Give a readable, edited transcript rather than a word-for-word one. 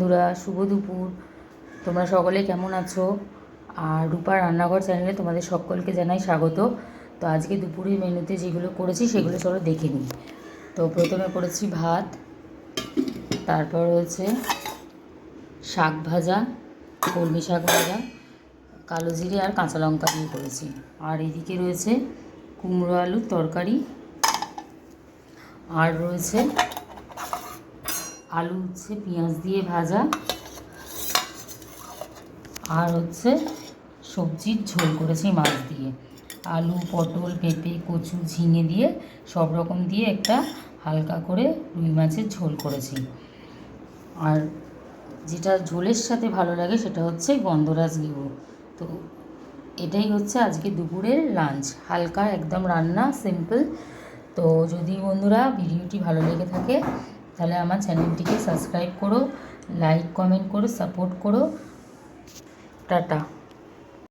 বন্ধুরা, শুভ দুপুর। তোমরা সকলে কেমন আছো? আর রূপার রান্নাঘর চ্যানেলে তোমাদের সকলকে জানাই স্বাগত। তো আজকে দুপুরের মেনুতে যেগুলো করেছি সেগুলো চলো দেখে নিই। তো প্রথমে করেছি ভাত, তারপর রয়েছে শাক ভাজা, কলমি শাক ভাজা, কালো জিরে আর কাঁচা লঙ্কা দিয়ে করেছি। আর এদিকে রয়েছে কুমড়ো আলুর তরকারি, আর রয়েছে আলু পেঁয়াজ দিয়ে ভাজা, আর সবজির ঝোল করেছি মাছ দিয়ে, আলু, পটল, পেঁপে, কচু, ঝিঙে দিয়ে সব রকম দিয়ে একটা হালকা করে রুই মাছের ঝোল করেছি। আর যেটা ঝোলের সাথে ভালো লাগে সেটা হচ্ছে গন্ধরাজ লেবু। তো এটাই হচ্ছে আজকে দুপুরের লাঞ্চ, হালকা একদম রান্না, সিম্পল। তো যদি বন্ধুরা ভিডিওটি ভালো লেগে থাকে তাহলে আমার চ্যানেলটিকে সাবস্ক্রাইব করো, লাইক কমেন্ট করো, সাপোর্ট করো। টাটা।